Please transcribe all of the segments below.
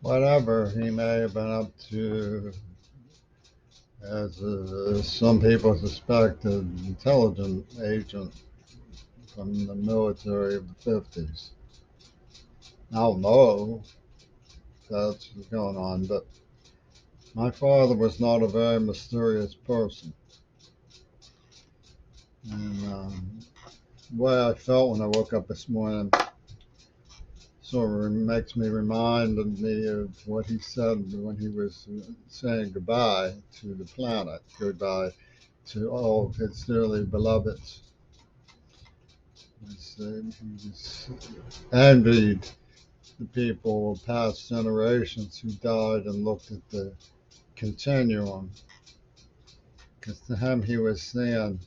whatever he may have been up to, as some people suspect, an intelligent agent from the military of the 50s. I don't know if that's what's going on, but my father was not a very mysterious person. And the way I felt when I woke up this morning sort of makes me reminded me of what he said when he was saying goodbye to the planet, goodbye to all of his dearly beloveds. He was envied the people of past generations who died and looked at the continuum, because to him he was seeing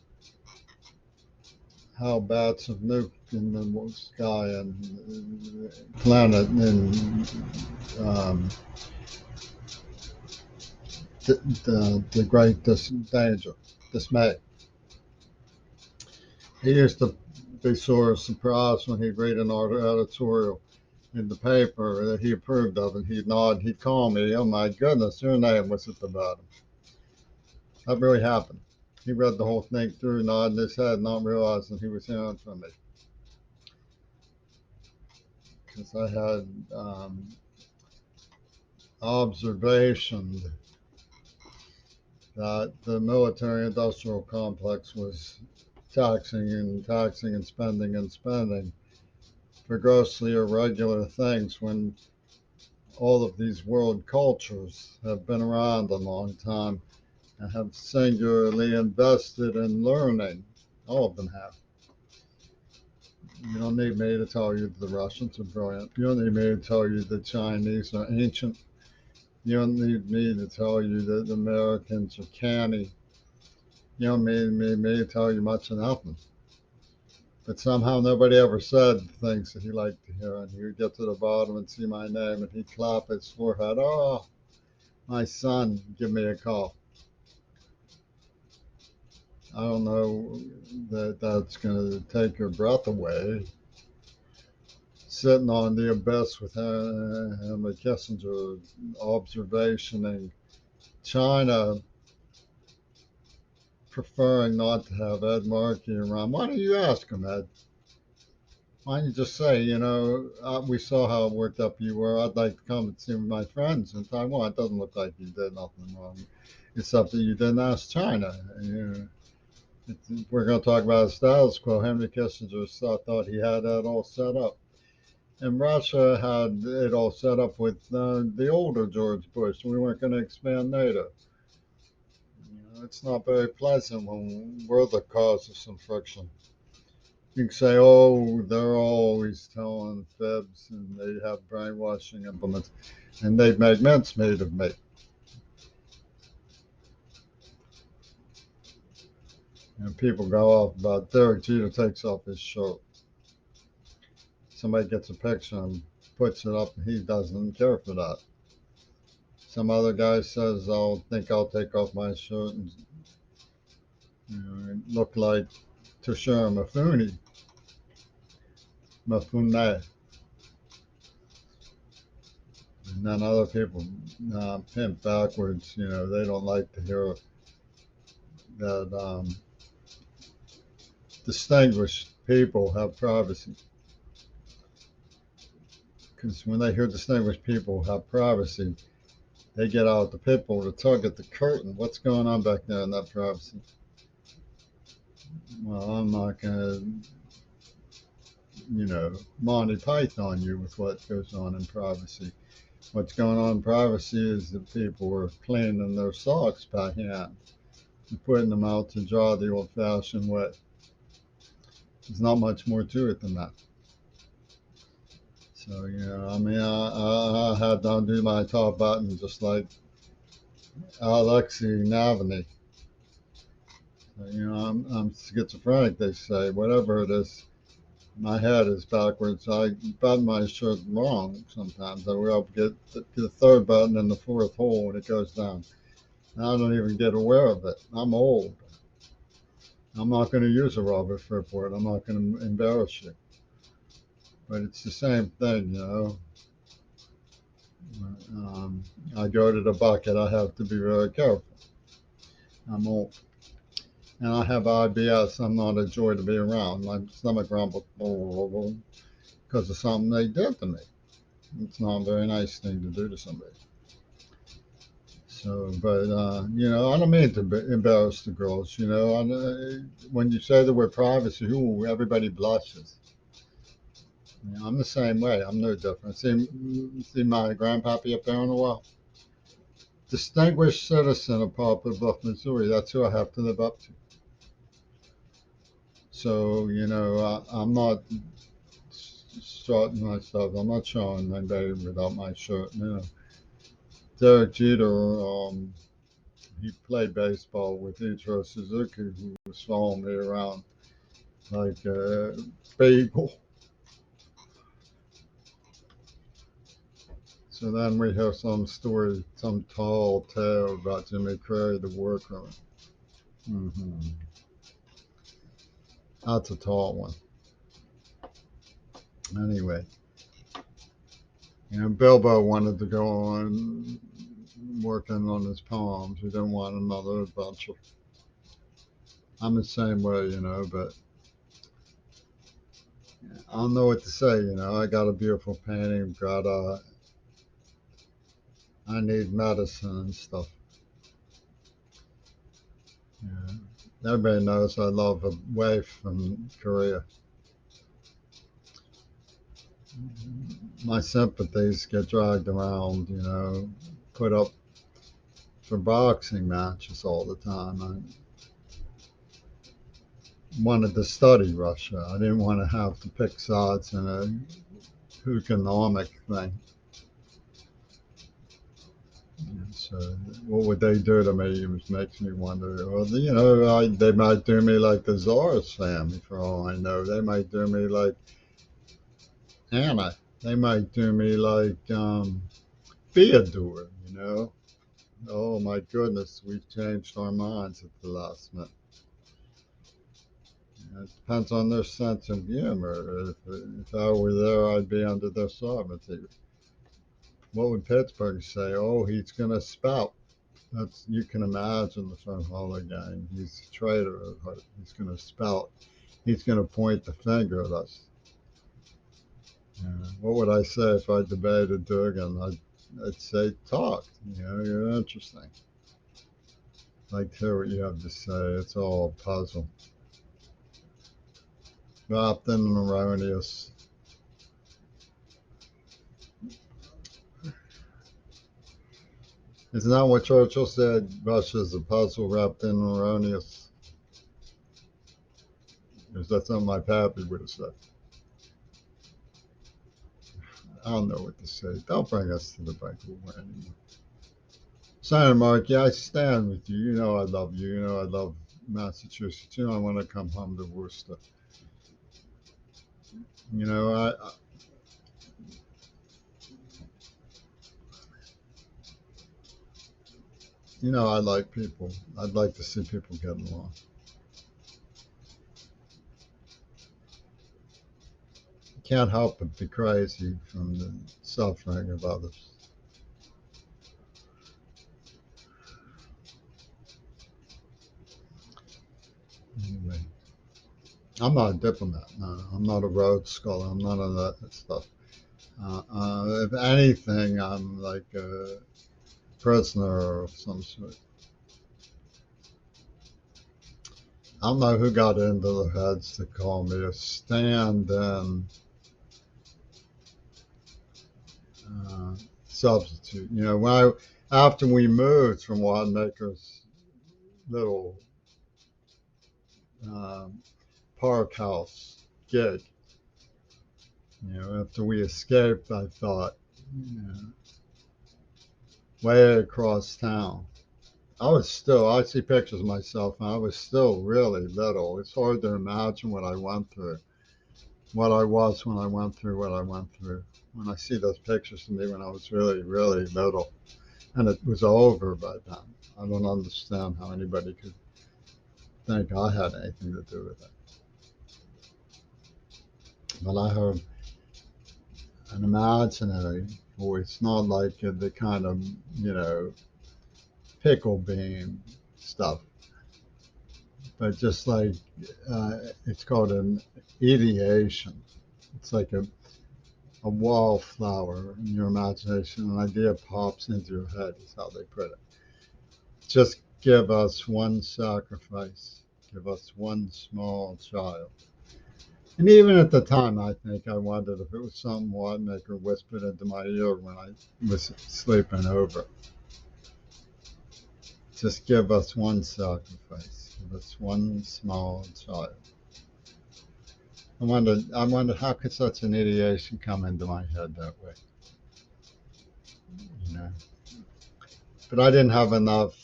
how bats have nuked in the sky and the planet and um, the great danger, dismay. He used to be sort of surprised when he'd read an editorial in the paper that he approved of, and he'd nod, he'd call me, "Oh my goodness, your name was at the bottom." That really happened. He read the whole thing through, nodding his head, not realizing he was hearing from me. Because I had observation that the military industrial complex was taxing and spending for grossly irregular things when all of these world cultures have been around a long time and have singularly invested in learning. All of them have. You don't need me to tell you the Russians are brilliant. You don't need me to tell you the Chinese are ancient. You don't need me to tell you that the Americans are canny. You don't need me to tell you much of nothing. But somehow nobody ever said things that he liked to hear. And he would get to the bottom and see my name and he'd clap his forehead. "Oh, my son, give me a call." I don't know that that's going to take your breath away. Sitting on the abyss with Henry Kissinger, observationing China preferring not to have Ed Markey around. Why don't you ask him, Ed? Why don't you just say, we saw how worked up you were. I'd like to come and see my friends in Taiwan. It doesn't look like you did nothing wrong, except that you didn't ask China. If we're going to talk about a status quo, Henry Kissinger thought he had that all set up. And Russia had it all set up with the older George Bush. We weren't going to expand NATO. It's not very pleasant when we're the cause of some friction. You can say, "Oh, they're always telling fibs and they have brainwashing implements," and they make mincemeat of me. And people go off about Derek Jeter takes off his shirt. Somebody gets a picture and puts it up, and he doesn't care for that. Some other guy says, I'll take off my shirt and look like Toshiro Mifune. And then other people pimp backwards. They don't like to hear that distinguished people have privacy. Because when they hear distinguished people have privacy, they get out the pit bull to tug at the curtain. What's going on back there in that privacy? Well, I'm not going Monty Python you with what goes on in privacy. What's going on in privacy is that people are cleaning their socks by hand and putting them out to dry the old-fashioned way. There's not much more to it than that. So, I had to undo my top button just like Alexei Navalny. So, I'm schizophrenic, they say. Whatever it is, my head is backwards. I button my shirt wrong sometimes. I will get the third button in the fourth hole when it goes down. And I don't even get aware of it. I'm old. I'm not going to use a rubber for it. I'm not going to embarrass you. But it's the same thing. Um, I go to the bucket, I have to be very careful. I'm old. And I have IBS. I'm not a joy to be around. My stomach rumbles because of something they did to me. It's not a very nice thing to do to somebody. So, but I don't mean to embarrass the girls. When you say the word privacy, ooh, everybody blushes. I'm the same way. I'm no different. See my grandpappy up there on the wall. Distinguished citizen of Poplar Bluff, Missouri. That's who I have to live up to. So, I'm not strutting myself. I'm not showing anybody without my shirt. Derek Jeter, he played baseball with Ichiro Suzuki, who was following me around like a bagel. So then we have some story, some tall tale about Jimmy Cray, the war criminal. Hmm. That's a tall one. Anyway, Bilbo wanted to go on working on his poems. He didn't want another adventure. I'm the same way, but I don't know what to say. I got a beautiful painting, I need medicine and stuff. Yeah. Everybody knows I love a wife from Korea. My sympathies get dragged around, put up for boxing matches all the time. I wanted to study Russia. I didn't want to have to pick sides in a economic thing. So what would they do to me? It makes me wonder. Well, they might do me like the Tsar's family, for all I know. They might do me like Anna. They might do me like Theodore. Oh my goodness, we've changed our minds at the last minute. It depends on their sense of humor. If I were there, I'd be under their sovereignty. What would Pittsburgh say? Oh, he's going to spout. You can imagine the phone hall gang. He's a traitor. He's going to spout. He's going to point the finger at us. What would I say if I debated Durgan? I'd say talk. You're interesting. I'd like to hear what you have to say. It's all a puzzle. Wrapped in an erroneous. Isn't that what Churchill said? Russia's a puzzle wrapped in erroneous. Is that something my pappy would have said? I don't know what to say. Don't bring us to the brink of war anymore. Senator Mark, yeah, I stand with you. You know I love you. You know I love Massachusetts. I want to come home to Worcester. You know, I like people. I'd like to see people get along. Can't help but be crazy from the suffering of others. Anyway, I'm not a diplomat. No, I'm not a Rhodes Scholar. I'm none of that stuff. If anything, I'm like a prisoner of some sort. I don't know who got into the heads to call me a stand-in substitute. After we moved from Wanamaker's little um, park house gig, after we escaped, I thought, you know, way across town. I see pictures of myself, and I was still really little. It's hard to imagine what I went through, what I was when I went through what I went through. When I see those pictures of me when I was really, really little, and it was over by then. I don't understand how anybody could think I had anything to do with it. But I heard an imaginary voice, not like the kind of, you know, pickle bean stuff, but just like it's called an ideation. It's like a wallflower in your imagination. An idea pops into your head, is how they put it. Just give us one sacrifice, give us one small child. And even at the time, I think I wondered if it was some winemaker whispered into my ear when I was sleeping over. Just give us one sacrifice, give us one small child. I wondered how could such an ideation come into my head that way, you know? But I didn't have enough,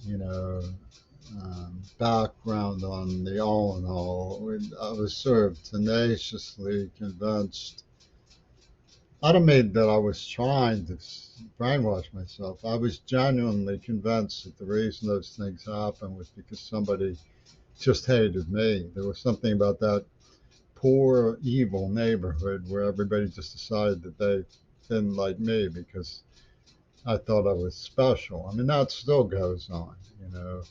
you know, background on the all in all. I was sort of tenaciously convinced. I don't mean that I was trying to brainwash myself. I was genuinely convinced that the reason those things happened was because somebody just hated me. There was something about that poor, evil neighborhood where everybody just decided that they didn't like me because I thought I was special. I mean, that still goes on, you know.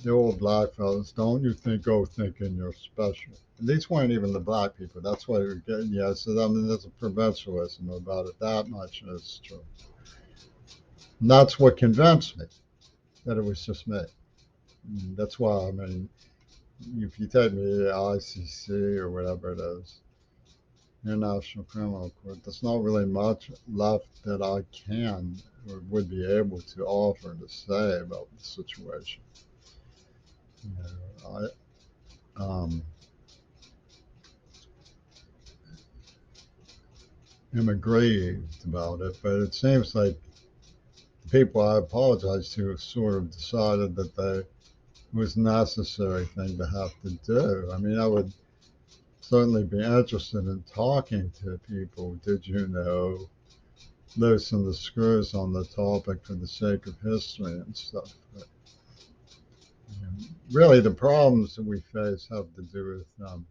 The old black fellas, don't you think, oh, thinking you're special. And these weren't even the black people. That's why we're getting, yeah, so I mean, there's a provincialism about it. That much is true. And that's what convinced me that it was just me. And that's why, I mean, if you take me to the ICC or whatever it is, International Criminal Court, there's not really much left that I can or would be able to offer to say about the situation. You know, am aggrieved about it, but it seems like the people I apologize to have sort of decided that they it was a necessary thing to have to do. I mean, I would certainly be interested in talking to people. Did you know? Loosen the screws on the topic for the sake of history and stuff. But, you know, really, the problems that we face have to do with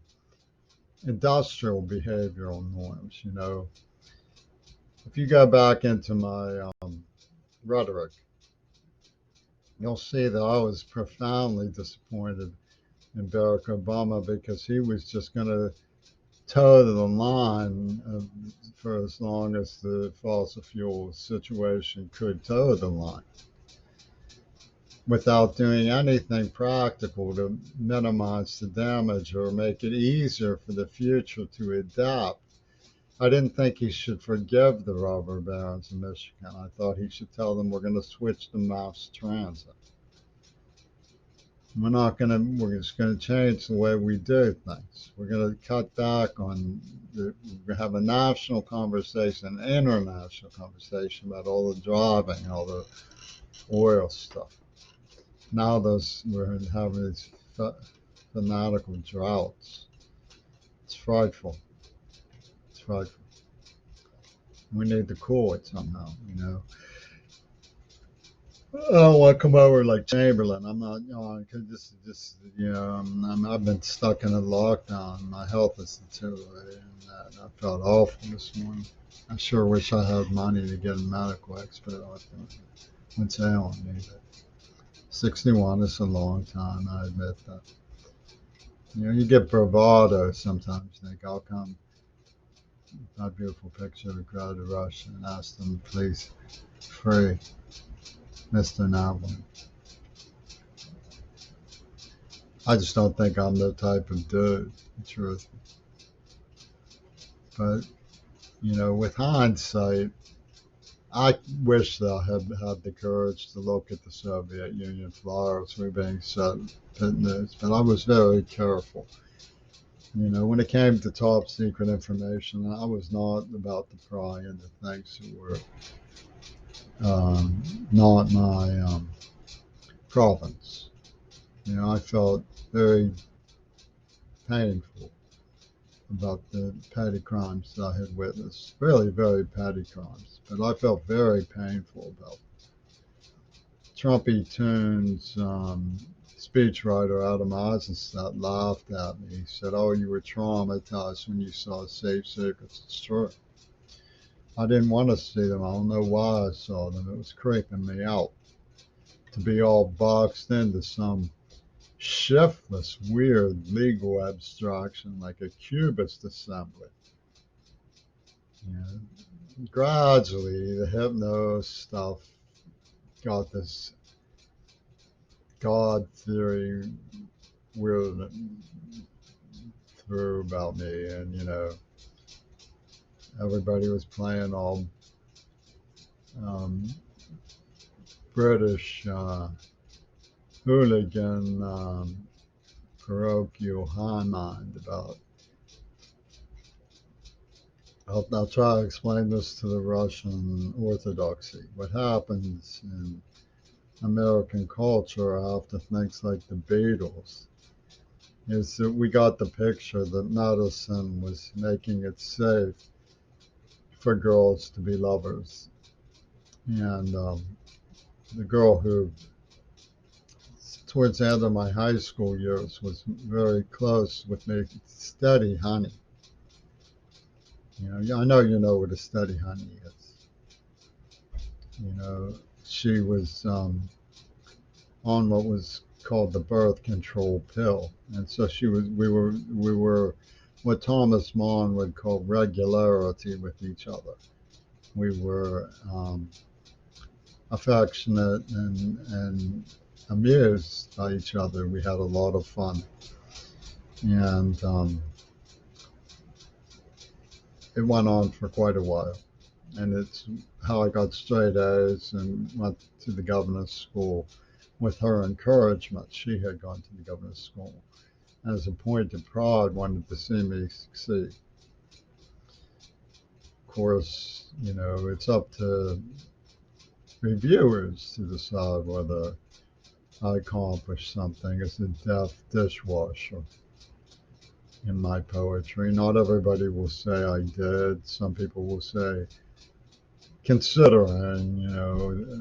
industrial behavioral norms. You know, if you go back into my rhetoric, you'll see that I was profoundly disappointed in Barack Obama because he was just going to toe the line for as long as the fossil fuel situation could toe the line without doing anything practical to minimize the damage or make it easier for the future to adapt. I didn't think he should forgive the robber barons in Michigan. I thought he should tell them we're going to switch to mass transit. We're just going to change the way we do things. We're going to cut back on, we're going to have a national conversation, an international conversation about all the driving and all the oil stuff. Now we're having these fanatical droughts. It's frightful. It's frightful. We need to cool it somehow, you know. I don't want to come over like Chamberlain. I'm not, you know, just you know, I've been stuck in a lockdown. My health is deteriorating, and I felt awful this morning. I sure wish I had money to get a medical expert. I would say I don't need it. 61 is a long time. I admit that. You know, you get bravado sometimes. You think I'll come, my beautiful picture, to go to Russia and ask them, please, free Mr. Navlin. I just don't think I'm the type of dude, the truth. But, you know, with hindsight, I wish that I had had the courage to look at the Soviet Union flyers we being sent news, but I was very careful. You know, when it came to top secret information, I was not about to pry into things that were not my province. You know, I felt very painful about the petty crimes that I had witnessed. Really, very petty crimes. But I felt very painful about Trumpy Tunes speechwriter Adam Eisenstadt laughed at me. He said, "Oh, you were traumatized when you saw Safe Secrets." It's true. I didn't want to see them. I don't know why I saw them. It was creeping me out to be all boxed into some shiftless, weird legal abstraction like a cubist assembly. You know, gradually, the hypno stuff got this God theory weird through about me, and everybody was playing all um, British hooligan parochial high mind about. I'll try to explain this to the Russian Orthodoxy. What happens in American culture after things like the Beatles is that we got the picture that medicine was making it safe for girls to be lovers. And the girl who, towards the end of my high school years, was very close with me, Steady Honey. I know you know what a Steady Honey is. She was on what was called the birth control pill, and so we were what Thomas Mann would call regularity with each other. We were affectionate and amused by each other. We had a lot of fun, and it went on for quite a while. And it's how I got straight A's and went to the governor's school with her encouragement. She had gone to the governor's school. As a point of pride, wanted to see me succeed. Of course, it's up to reviewers to decide whether I accomplished something as a deaf dishwasher in my poetry. Not everybody will say I did. Some people will say, considering,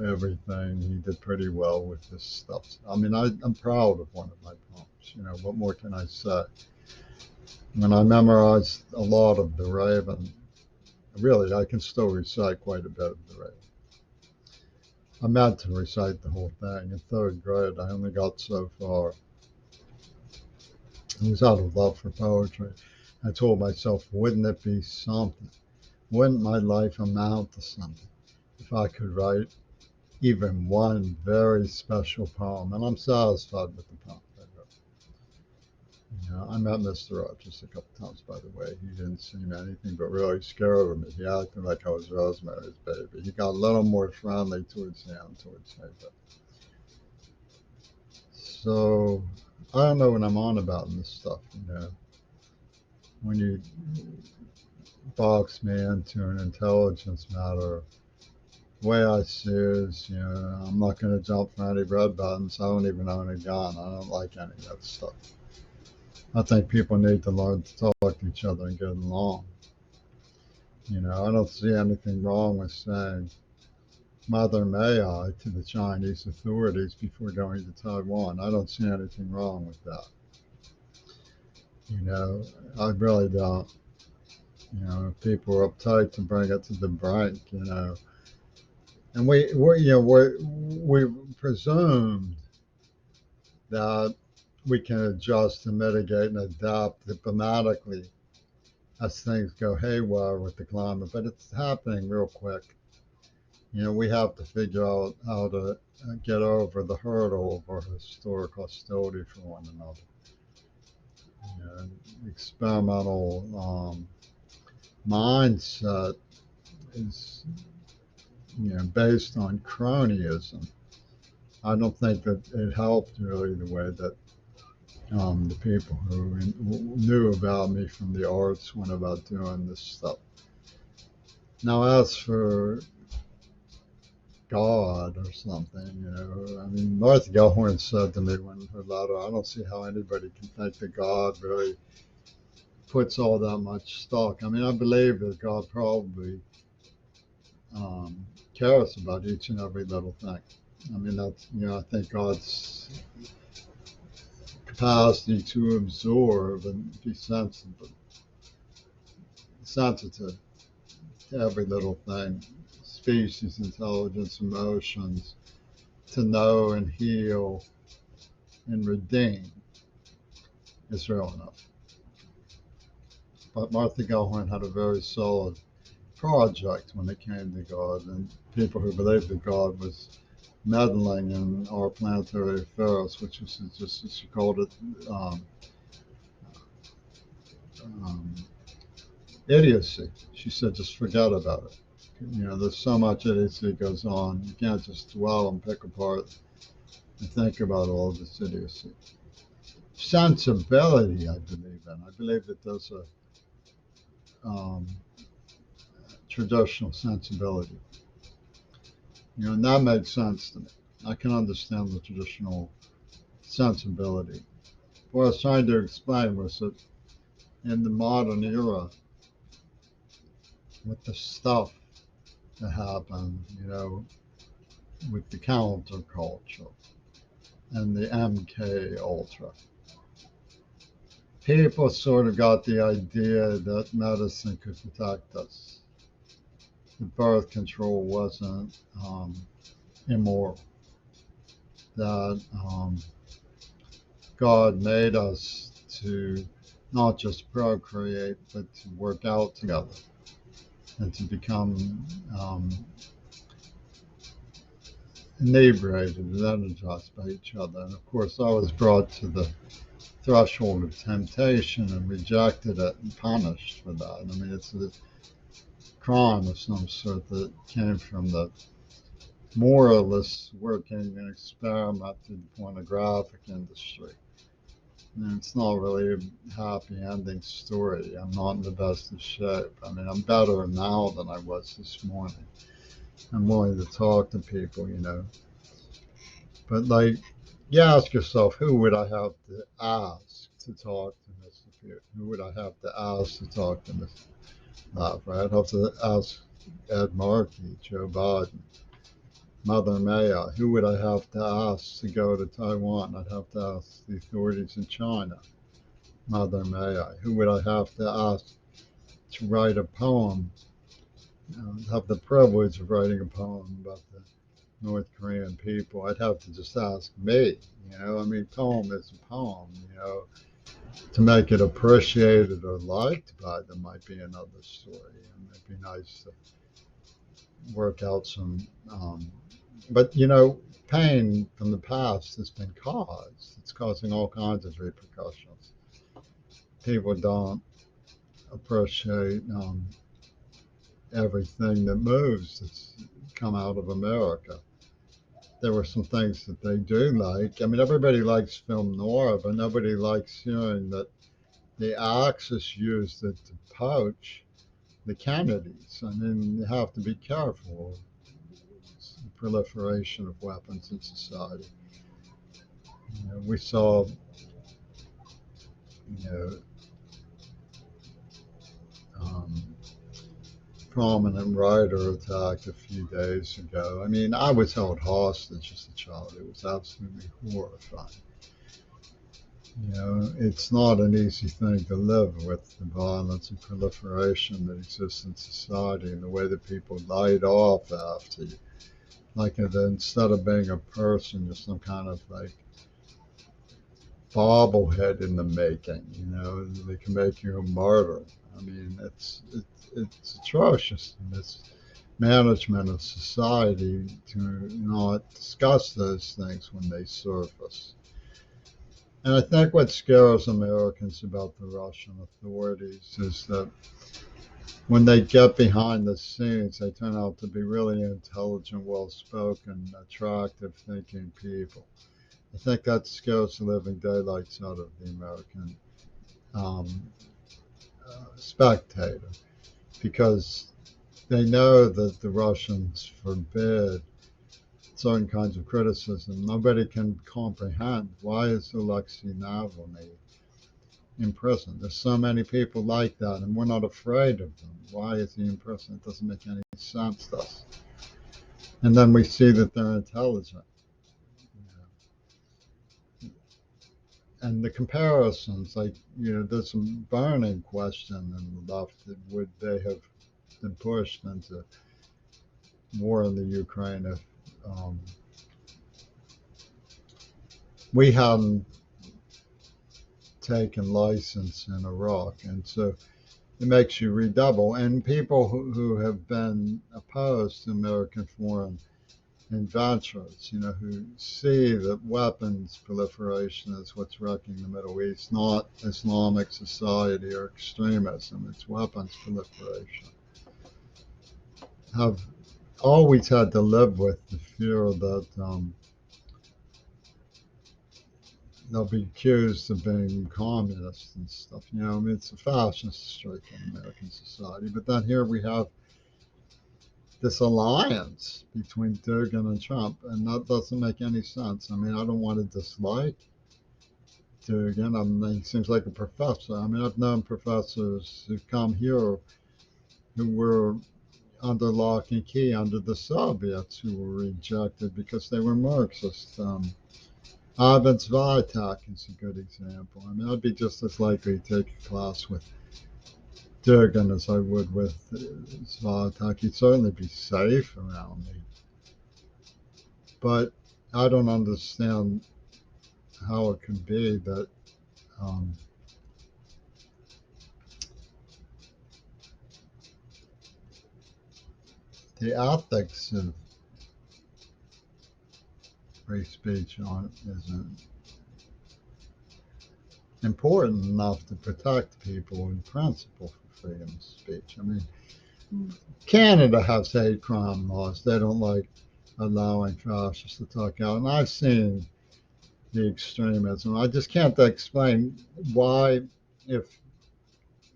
everything, he did pretty well with this stuff. I mean, I'm proud of one of my poems. What more can I say? When I memorized a lot of The Raven, really, I can still recite quite a bit of The Raven. I meant to recite the whole thing. In third grade, I only got so far. It was out of love for poetry. I told myself, wouldn't it be something? Wouldn't my life amount to something if I could write even one very special poem? And I'm satisfied with the poem I wrote. I met Mr. Rogers a couple times, by the way. He didn't seem anything but really scared of me. He acted like I was Rosemary's Baby. He got a little more friendly towards me. But so I don't know what I'm on about in this stuff. When you box me into an intelligence matter, the way I see it is, I'm not going to jump for any red buttons. I don't even own a gun. I don't like any of that stuff. I think people need to learn to talk to each other and get along. I don't see anything wrong with saying, Mother May I, to the Chinese authorities before going to Taiwan. I don't see anything wrong with that. I really don't. If people are uptight to bring it to the brink, and we presumed that we can adjust and mitigate and adapt diplomatically as things go haywire with the climate, but it's happening real quick. We have to figure out how to get over the hurdle of our historic hostility for one another. Experimental mindset is, based on cronyism. I don't think that it helped really the way that the people who knew about me from the arts went about doing this stuff. Now, as for God or something, I mean, Martha Gellhorn said to me in her letter, I don't see how anybody can think that God really puts all that much stock. I mean, I believe that God probably cares about each and every little thing. I mean, that's, I think God's capacity to absorb and be sensitive to every little thing, species, intelligence, emotions, to know and heal and redeem is real enough. But Martha Gellhorn had a very solid project when it came to God, and people who believed that God was meddling in our planetary affairs, which is just, as she called it, um, um, idiocy. She said, just forget about it. There's so much idiocy goes on. You can't just dwell and pick apart and think about all of this idiocy. Sensibility, I believe in. I believe that there's a traditional sensibility. And that makes sense to me. I can understand the traditional sensibility. What I was trying to explain was that in the modern era, with the stuff that happened, with the counterculture and the MK Ultra, people sort of got the idea that medicine could protect us. The birth control wasn't immoral. That God made us to not just procreate, but to work out together and to become inebriated and energized by each other. And of course, I was brought to the threshold of temptation and rejected it and punished for that. I mean, it's a crime of some sort that came from the moralists working and experimenting the pornographic industry. And it's not really a happy ending story. I'm not in the best of shape. I mean, I'm better now than I was this morning. I'm willing to talk to people, But you ask yourself, who would I have to ask to talk to Mr. Putin? Who would I have to ask to talk to Mr. Right? I'd have to ask Ed Markey, Joe Biden, Mother May I. Who would I have to ask to go to Taiwan? I'd have to ask the authorities in China, Mother May I. Who would I have to ask to write a poem? Have the privilege of writing a poem about the North Korean people. I'd have to just ask me, I mean, poem is a poem, to make it appreciated or liked by them might be another story. And it'd be nice to work out some, but pain from the past has been caused. It's causing all kinds of repercussions. People don't appreciate everything that moves that's come out of America. There were some things that they do like. I mean, everybody likes film noir, but nobody likes hearing that the Axis used it to poach the Kennedys. I mean, you have to be careful. It's the proliferation of weapons in society. We saw, you know, um, prominent writer attacked a few days ago. I mean, I was held hostage as a child. It was absolutely horrifying. It's not an easy thing to live with the violence and proliferation that exists in society and the way that people light off after you. Like instead of being a person, you're some kind of bobblehead in the making. They can make you a martyr. I mean, it's atrocious in this management of society to not discuss those things when they surface. And I think what scares Americans about the Russian authorities is that when they get behind the scenes, they turn out to be really intelligent, well-spoken, attractive thinking people. I think that scares the living daylights out of the American um, spectator, because they know that the Russians forbid certain kinds of criticism. Nobody can comprehend, why is Alexei Navalny in prison? There's so many people like that, and we're not afraid of them. Why is he in prison? It doesn't make any sense to us. And then we see that they're intelligent. and the comparisons, like, there's some burning question in the left that would they have been pushed into war in the Ukraine if um, we hadn't taken license in Iraq. And so it makes you redouble. And people who have been opposed to American foreign inventors, who see that weapons proliferation is what's wrecking the Middle East, not Islamic society or extremism, it's weapons proliferation, have always had to live with the fear that they'll be accused of being communists and stuff. I mean, it's a fascist streak in American society. But then here we have this alliance between Dugan and Trump, and that doesn't make any sense. I mean, I don't want to dislike Dugan. I mean, he seems like a professor. I mean, I've known professors who come here who were under lock and key under the Soviets who were rejected because they were Marxist. Ivan Svitek is a good example. I mean, I'd be just as likely to take a class with Dugan as I would with Svitek. He'd certainly be safe around me. But I don't understand how it can be that um, the ethics of free speech isn't important enough to protect people in principle for freedom of speech. I mean, Canada has hate crime laws. They don't like allowing fascists to talk out. And I've seen the extremism. I just can't explain why, if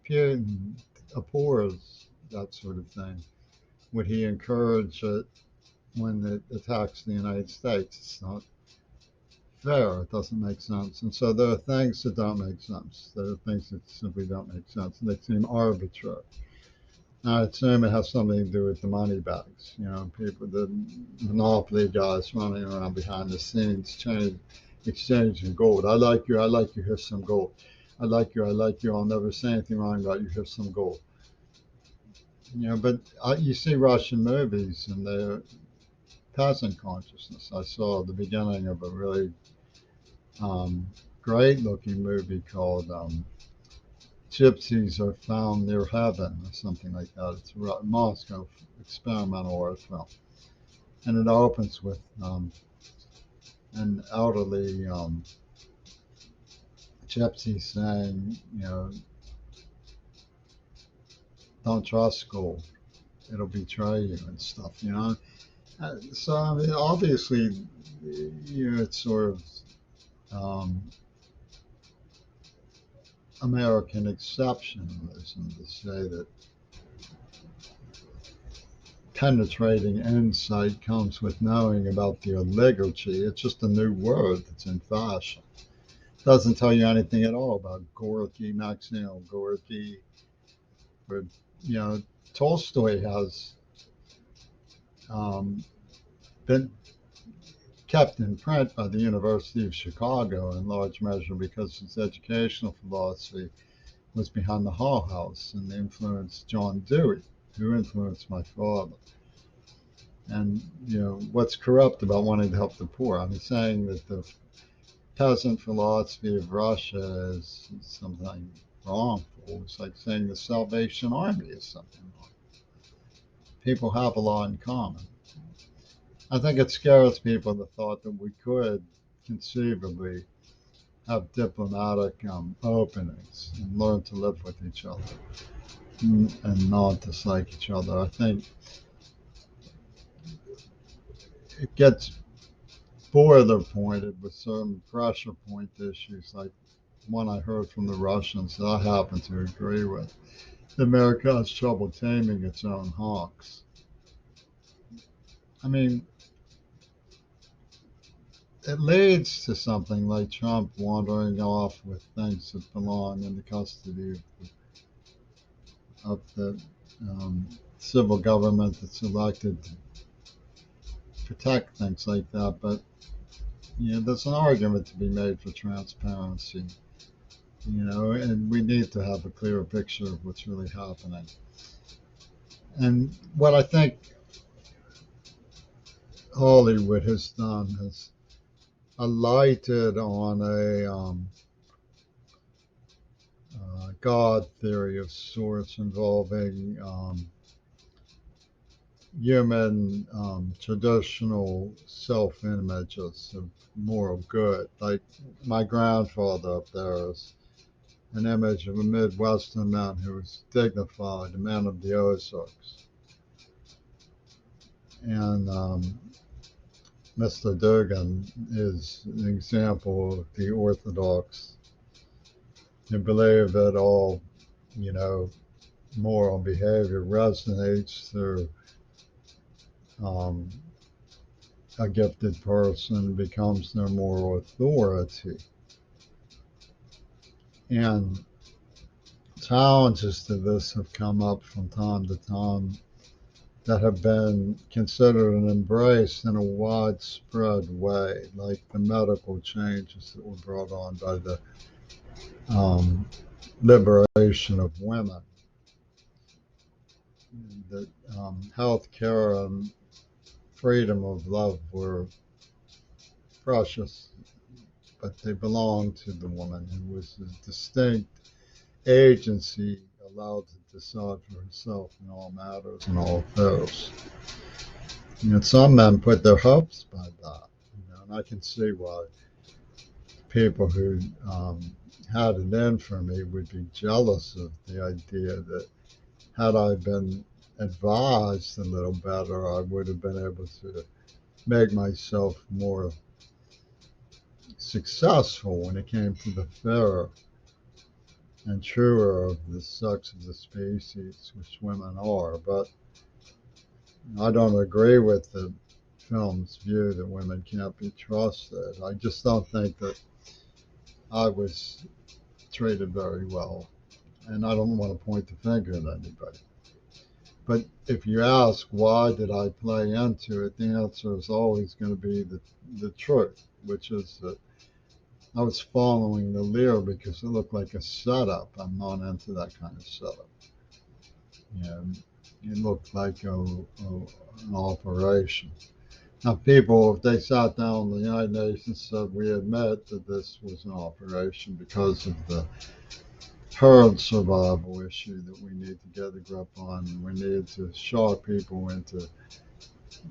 Putin abhors that sort of thing, would he encourage it when it attacks the United States? It's not fair. It doesn't make sense. And so there are things that don't make sense. There are things that simply don't make sense. And they seem arbitrary. I assume it has something to do with the money bags. People, the monopoly guys running around behind the scenes, exchanging gold. I like you. I like you. Here's some gold. I like you. I like you. I'll never say anything wrong about you. Here's some gold. But you see Russian movies and they're peasant consciousness. I saw the beginning of a really great-looking movie called Gypsies Are Found Near Heaven or something like that. It's a Moscow experimental art film. And it opens with an elderly gypsy saying, don't trust gold. It'll betray you and stuff. So, I mean, obviously, it's sort of American exceptionalism to say that penetrating insight comes with knowing about the oligarchy. It's just a new word that's in fashion. It doesn't tell you anything at all about Gorky, Maxine Gorky. Or, Tolstoy has been kept in print by the University of Chicago in large measure because his educational philosophy was behind the Hull House and influenced John Dewey, who influenced my father. And, what's corrupt about wanting to help the poor? I'm saying that the peasant philosophy of Russia is something wrongful. It's like saying the Salvation Army is something wrong. People have a lot in common. I think it scares people the thought that we could conceivably have diplomatic openings and learn to live with each other and not dislike each other. I think it gets boiler pointed with certain pressure point issues, like one I heard from the Russians that I happen to agree with. America has trouble taming its own hawks. I mean, it leads to something like Trump wandering off with things that belong in the custody of the civil government that's elected to protect things like that. But there's an argument to be made for transparency, and we need to have a clearer picture of what's really happening. And what I think Hollywood has done is alighted on a God theory of sorts involving human traditional self images of moral good. Like my grandfather up there is an image of a Midwestern man who was dignified, a man of the Ozarks. And Mr. Dugan is an example of the Orthodox who believe that all, moral behavior resonates through a gifted person, becomes their moral authority. And challenges to this have come up from time to time that have been considered and embraced in a widespread way, like the medical changes that were brought on by the liberation of women. That health care and freedom of love were precious, but they belonged to the woman, who was a distinct agency allowed to decide for herself in all matters and all affairs. Some men put their hopes by that, and I can see why people who had it in for me would be jealous of the idea that had I been advised a little better, I would have been able to make myself more successful when it came to the fairer and truer of the sex of the species, which women are. But I don't agree with the film's view that women can't be trusted. I just don't think that I was treated very well. And I don't want to point the finger at anybody. But if you ask why did I play into it, the answer is always going to be the truth, which is that I was following the leer because it looked like a setup. I'm not into that kind of setup. It looked like an operation. Now, people, if they sat down, the United Nations said, we admit that this was an operation because of the herd survival issue that we need to get a grip on. And we need to shock people into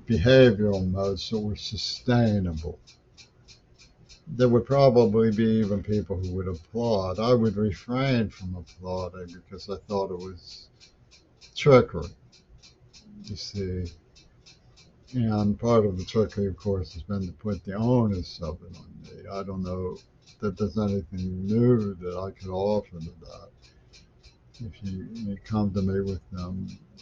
behavioral modes so we're sustainable. There would probably be even people who would applaud. I would refrain from applauding because I thought it was trickery, you see. And part of the trickery, of course, has been to put the onus of it on me. I don't know that there's anything new that I could offer to that. If you come to me with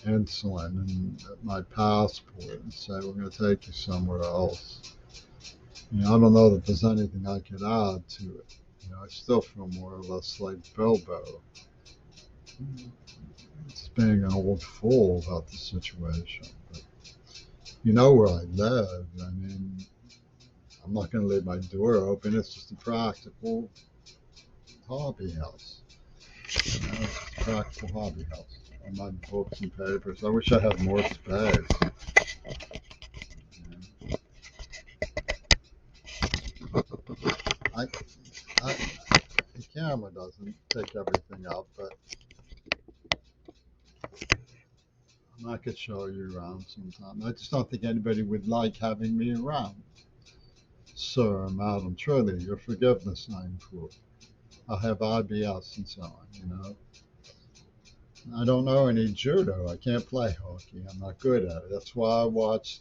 insulin and my passport and say, we're going to take you somewhere else, I don't know that there's anything I could add to it. I still feel more or less like Bilbo. It's being an old fool about the situation. But you know where I live. I mean, I'm not going to leave my door open. It's just a practical hobby house. It's a practical hobby house. I my books and papers. I wish I had more space. I, the camera doesn't take everything up, but I could show you around sometime. I just don't think anybody would like having me around. Sir, madam, truly, your forgiveness I implore. I have IBS and so on, I don't know any judo. I can't play hockey. I'm not good at it. That's why I watch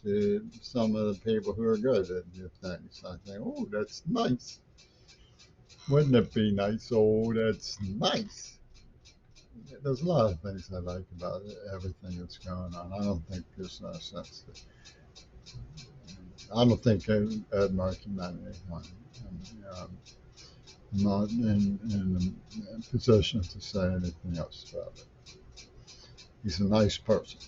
some of the people who are good at the things. I think, oh, that's nice. Wouldn't it be nice? Oh, that's nice. There's a lot of things I like about it, everything that's going on. I don't think there's no sense I don't think Ed Murphy meant anything. I'm not in a position to say anything else about it. He's a nice person.